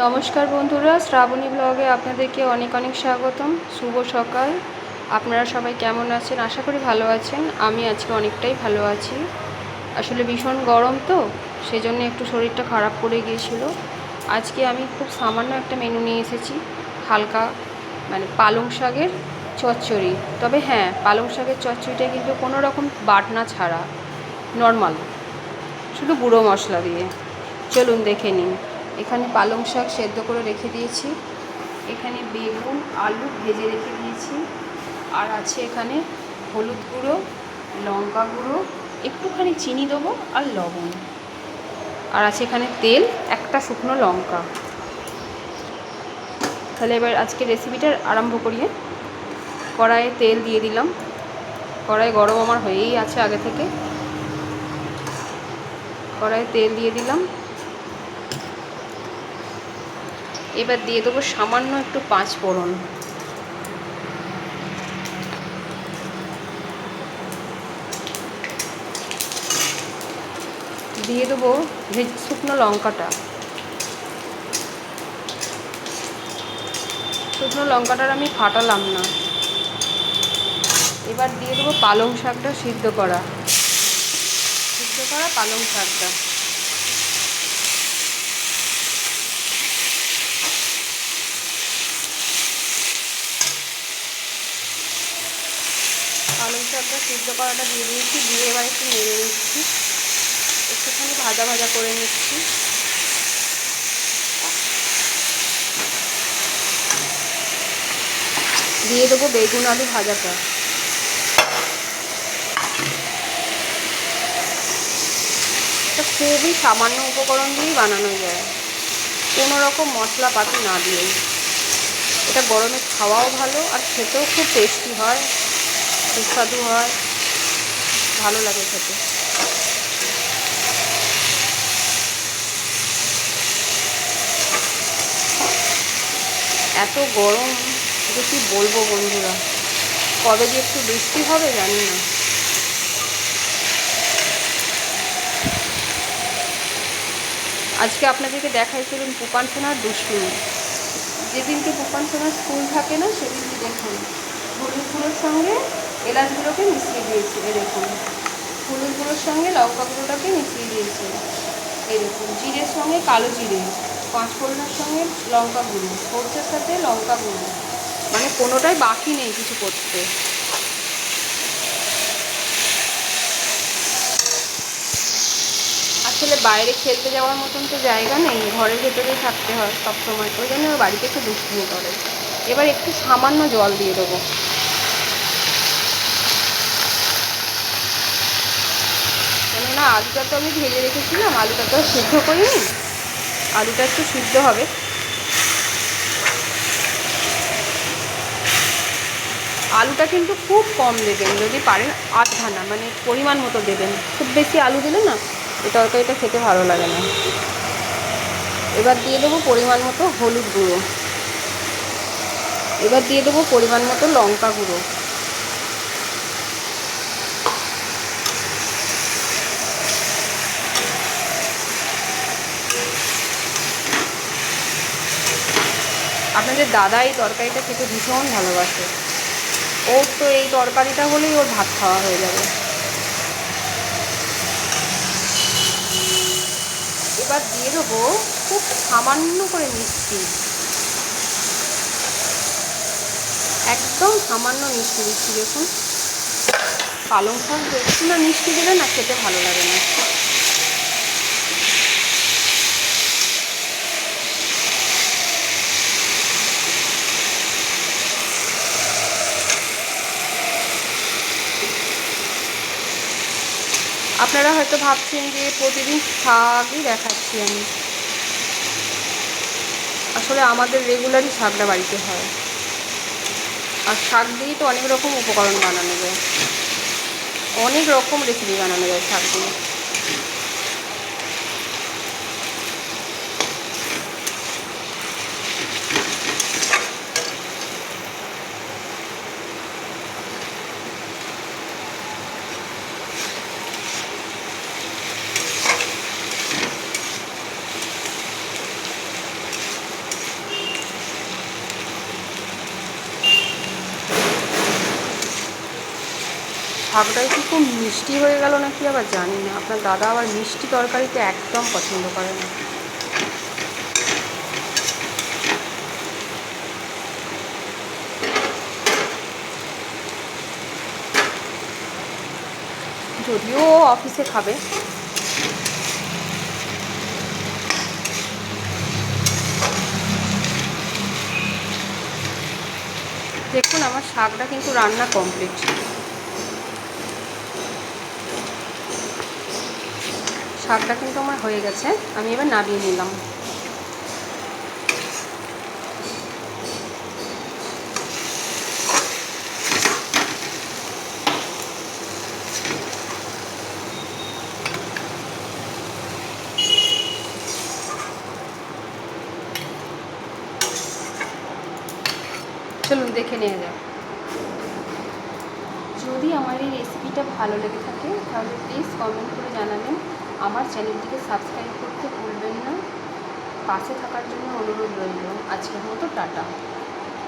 নমস্কার বন্ধুরা, শ্রাবণী ব্লগে আপনাদেরকে অনেক অনেক স্বাগতম। শুভ সকাল। আপনারা সবাই কেমন আছেন? আশা করি ভালো আছেন। আমি আজকে অনেকটাই ভালো আছি। আসলে ভীষণ গরম তো, সেজন্য একটু শরীরটা খারাপ করে গিয়েছিল। আজকে আমি খুব সামান্য একটা মেনু নিয়ে এসেছি, হালকা পালং শাকের চচ্চড়ি। তবে হ্যাঁ, পালং শাকের চচ্চড়িটা কিন্তু কোনো রকম বাটনা ছাড়া, নর্মাল, শুধু গুঁড়ো মশলা দিয়ে। চলুন দেখে নিন। এখানে পালং শাক সেদ্ধ করে রেখে দিয়েছি, এখানে বেগুন আলু ভেজে রেখে দিয়েছি, আর আছে এখানে হলুদ গুঁড়ো, লঙ্কা গুঁড়ো, একটুখানি চিনি দেবো আর লবণ, আর আছে এখানে তেল, একটা শুকনো লঙ্কা। তাহলে এবার আজকে রেসিপিটা আরম্ভ করিয়ে। কড়াইয়ে তেল দিয়ে দিলাম। কড়াই গরম আমার হয়েই আছে আগে থেকে। কড়াইয়ে তেল দিয়ে দিলাম। এবার দিয়ে দেবো সামান্য একটু পাঁচ ফোড়ন। দিয়ে দেবো শুকনো লঙ্কাটা। শুকনো লঙ্কাটার আমি ফাটালাম না। এবার দিয়ে দেবো পালং শাকটা, সিদ্ধ করা পালং শাকটা। পালং শাকটা সিদ্ধ করাটা দিয়ে দিয়েছি, দিয়ে এবার একটু নেড়ে নিচ্ছি, একটুখানি ভাজা ভাজা করে নিচ্ছি। দিয়ে দেবো বেগুন আলু ভাজাটা। এটা খুবই সামান্য উপকরণ দিয়েই বানানো যায়, কোনো রকম মশলাপাতি না দিয়েই। এটা গরমে খাওয়াও ভালো, আর খেতেও খুব টেস্টি হয়, সুস্বাদু হয়, ভালো লাগে খেতে। এত গরম যে কী বলবো বন্ধুরা, কবে যে একটু বৃষ্টি হবে জানি না। আজকে আপনাদেরকে দেখাইছিলাম পুপান সোনার দুষ্টুমি। যেদিনকে পুপান সোনার স্কুল থাকে না, সেদিনকে দেখুন হলুদ গুঁড়োর সঙ্গে এলাচ গুঁড়োকে মিশিয়ে দিয়েছে, এরকম হলুদ গুঁড়োর সঙ্গে লঙ্কা গুঁড়োটাকে মিশিয়ে দিয়েছে, এরকম জিরের সঙ্গে কালো জিরে, পাঁচ ফোড়নের সঙ্গে লঙ্কা গুঁড়ো, সর্ষের সাথে লঙ্কা গুঁড়ো, মানে কোনোটাই বাকি নেই কিছু করতে। আসলে বাইরে খেলতে যাওয়ার মতন তো জায়গা নেই, ঘরের ভেতরেই থাকতে হয় সবসময়, ওই জন্য বাড়িতে একটু দুষ্টুমি করে। এবার একটু সামান্য জল দিয়ে দেবো। কেননা আলুটা তো আমি ভেজে রেখেছিলাম, আলুটা তো সিদ্ধ করিনি, আলুটা একটু সিদ্ধ হবে। আলুটা কিন্তু খুব কম দেবেন, যদি পারেন আধখানা, মানে পরিমাণ মতো দেবেন। খুব বেশি আলু দিলে না এই তরকারিটা খেতে ভালো লাগে না। এবার দিয়ে দেবো পরিমাণ মতো হলুদ গুঁড়ো, এবার দিয়ে দেবো পরিমাণ মতো লঙ্কা গুঁড়ো। আপনাদের দাদা এই তরকারিটা খেতে ভীষণ ভালোবাসে, ওর তো এই তরকারিটা হলেই ওর ভাত খাওয়া হয়ে যাবে। এবার দিয়ে দেবো খুব সামান্য করে মিষ্টি, একদম সামান্য মিষ্টি দিচ্ছি। দেখুন পালং শাক একটু না মিষ্টি দিলে না খেতে ভালো লাগে না। আপনারা হয়তো ভাবছেন যে প্রতিদিন শাকই দেখাচ্ছি আমি, আসলে আমাদের রেগুলারই শাকটা বাড়িতে হয়, আর শাক দিয়েই তো অনেক রকম উপকরণ বানানো যায়, অনেক রকম রেসিপি বানানো যায় শাক দিয়ে। শাকটাই কি খুব মিষ্টি হয়ে গেল নাকি আবার জানি না। আপনার দাদা আবার মিষ্টি তরকারিতে একদম পছন্দ করে না। যদিও ও অফিসে খাবে। দেখুন আমার শাকটা কিন্তু রান্না কমপ্লিট। শাকটা কিন্তু আমার হয়ে গেছে, আমি এবার নামিয়ে নিলাম। চলুন দেখে নিয়ে যাক। যদি আমার এই রেসিপিটা ভালো লেগে থাকে তাহলে প্লিজ কমেন্ট করে জানাবেন। আমার চ্যানেলটিকে সাবস্ক্রাইব করতে ভুলবেন না। পাশে থাকার জন্য অনুরোধ রইল। আজকের মতো টাটা।